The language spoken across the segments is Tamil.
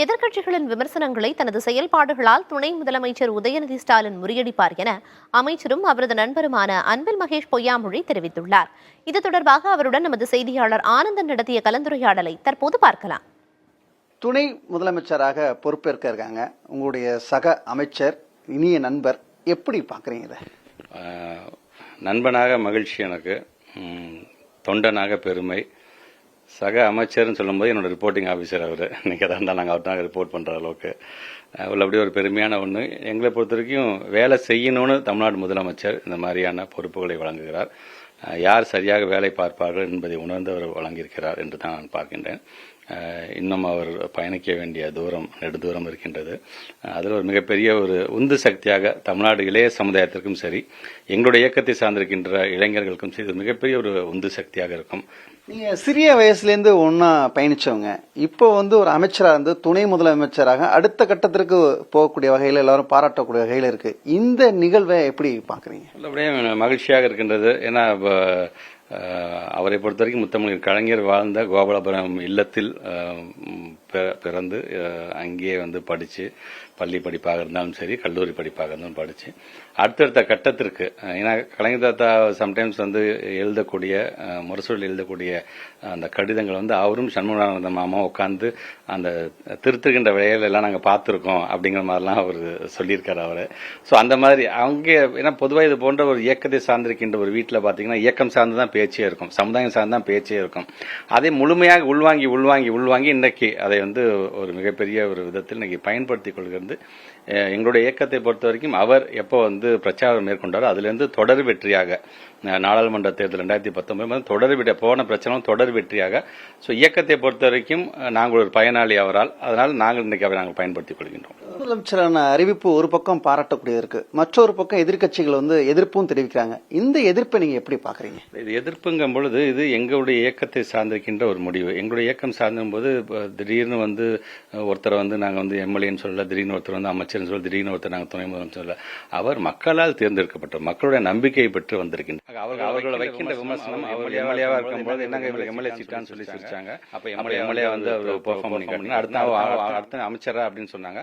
எதிர்க்கட்சிகளின் விமர்சனங்களை தனது செயல்பாடுகளால் துணை முதலமைச்சர் உதயநிதி ஸ்டாலின் முறியடிப்பார் என அமைச்சரும் அவரது நண்பருமான அன்பில் மகேஷ் பொய்யாமொழி தெரிவித்துள்ளார். இது தொடர்பாக அவருடன் நமது செய்தியாளர் ஆனந்தன் நடத்திய கலந்துரையாடலை தற்போது பார்க்கலாம். துணை முதலமைச்சராக பொறுப்பேற்க இருக்காங்க உங்களுடைய சக அமைச்சர், இனிய நண்பர், எப்படி பாக்குறீங்க? நண்பனாக மகிழ்ச்சி, எனக்கு தொண்டனாக பெருமை. சக அமைச்சர்னு சொல்லும்போது என்னோட ரிப்போர்ட்டிங் ஆஃபீஸர் அவர். இன்னைக்கு எதாக இருந்தாலும் நாங்கள் அவர்தான் ரிப்போர்ட் பண்ணுற அளவுக்கு உள்ளபடி ஒரு பெருமையான ஒன்று. எங்களை பொறுத்த வரைக்கும் வேலை செய்யணும்னு தமிழ்நாடு முதலமைச்சர் இந்த மாதிரியான பொறுப்புகளை வழங்குகிறார். யார் சரியாக வேலை பார்ப்பார்கள் என்பதை உணர்ந்து அவர் வழங்கியிருக்கிறார் என்று தான் நான் பார்க்கின்றேன். இன்னும் அவர் பயணிக்க வேண்டிய தூரம் நெடுதூரம் இருக்கின்றது. அதில் ஒரு மிகப்பெரிய ஒரு உந்து சக்தியாக தமிழ்நாடு இளைய சமுதாயத்திற்கும் சரி, எங்களுடைய இயக்கத்தை சார்ந்திருக்கின்ற இளைஞர்களுக்கும் சரி மிகப்பெரிய ஒரு உந்து சக்தியாக இருக்கும். நீங்க சிறிய வயசுலேருந்து ஒன்னா பயணிச்சவங்க, இப்போ ஒரு அமைச்சராக இருந்து துணை முதலமைச்சராக அடுத்த கட்டத்திற்கு போகக்கூடிய வகையில் எல்லாரும் பாராட்டக்கூடிய வகையில் இருக்கு. இந்த நிகழ்வை எப்படி பாக்குறீங்க? அப்படியே மகிழ்ச்சியாக இருக்கின்றது. ஏன்னா அவரை பொறுத்த வரைக்கும் முத்தமிழ் கலைஞர் வாழ்ந்த கோபாலபுரம் இல்லத்தில் பிறந்து அங்கேயே படிச்சு, பள்ளி படிப்பாக இருந்தாலும் சரி, கல்லூரி படிப்பாக இருந்தாலும் படிச்சு அடுத்தடுத்த கட்டத்திற்கு, ஏன்னா கலைஞர் தாத்தா சம்டைம்ஸ் எழுதக்கூடிய முரசொலியில் எழுதக்கூடிய அந்த கடிதங்கள் அவரும் சண்முகானந்த மாமா உட்கார்ந்து அந்த திருத்துகின்ற வேலைகள் எல்லாம் நாங்கள் பார்த்துருக்கோம் அப்படிங்கிற மாதிரிலாம் அவர் சொல்லியிருக்காரு அவர். ஸோ அந்த மாதிரி அங்கே, ஏன்னா பொதுவாக இது போன்ற ஒரு இயக்கத்தை சார்ந்திருக்கின்ற ஒரு வீட்டில் பார்த்தீங்கன்னா இயக்கம் சார்ந்து தான் பேச்சே இருக்கும், சமுதாயம் சார்ந்து தான் பேச்சே இருக்கும். அதை முழுமையாக உள்வாங்கி இன்றைக்கு அதை ஒரு மிகப்பெரிய ஒரு விதத்தில் இன்னைக்கு பயன்படுத்திக் கொள்கிறது. எங்களுடைய இயக்கத்தை பொறுத்த வரைக்கும் அவர் எப்போ பிரச்சாரம் மேற்கொண்டாரோ அதிலிருந்து தொடர் வெற்றியாக நாடாளுமன்ற தேர்தல் 2019 போன பிரச்சனை தொடர் வெற்றியாக. ஸோ இயக்கத்தை பொறுத்த வரைக்கும் நாங்கள் ஒரு பயனாளி அவரால். அதனால் நாங்கள் இன்னைக்கு அவரை நாங்கள் பயன்படுத்திக் கொள்கின்றோம். முதலமைச்சரான அறிவிப்பு ஒரு பக்கம் பாராட்டக்கூடியது இருக்கு, மற்றொரு பக்கம் எதிர்கட்சிகள் எதிர்ப்பும் தெரிவிக்கிறாங்க. இந்த எதிர்ப்பை நீங்க எப்படி பாக்குறீங்க? இது எதிர்ப்புங்கும் பொழுது இது எங்களுடைய இயக்கத்தை சார்ந்திருக்கின்ற ஒரு முடிவு. எங்களுடைய இயக்கம் சார்ந்தும் போது திடீர்னு ஒருத்தரை நாங்கள் எம்எல்ஏன்னு சொல்லல, திடீர்னு ஒருத்தர் அமைச்சர்னு சொல்ல, திடீர்னு ஒருத்தர் நாங்கள் துணை முதலமைச்சர் சொல்ல. அவர் மக்களால் தேர்ந்தெடுக்கப்பட்ட மக்களுடைய நம்பிக்கையை பெற்று வந்திருக்கின்றார். அவர்களை வைக்கின்ற விமர்சனம், அவர் எம்எல்ஏவா இருக்கும்போது என்னங்க இவங்க எம்எல்ஏ சீட்டான்னு சொல்லி சிரிச்சாங்க. அப்ப எம்எல்ஏ பெர்ஃபார்ம் பண்ணி காமினா அடுத்த அமைச்சரா அப்படின்னு சொன்னாங்க.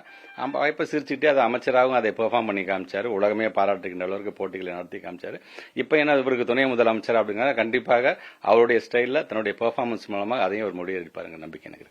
இப்ப சிரிச்சுட்டே அதை அமைச்சராகவும் அதை பெர்ஃபார்ம் பண்ணி காமிச்சாரு. உலகமே பாராட்டுகின்ற அளவுக்கு போட்டிகளை நடத்தி காமிச்சாரு. இப்ப என்ன இவருக்கு துணை முதலமைச்சர் அப்படிங்கிற கண்டிப்பாக அவருடைய ஸ்டைல்ல தன்னுடைய பெர்ஃபார்மன்ஸ் மூலமாக அதையும் ஒரு முடிவு எடுப்பாருங்க நம்பிக்கை எனக்கு.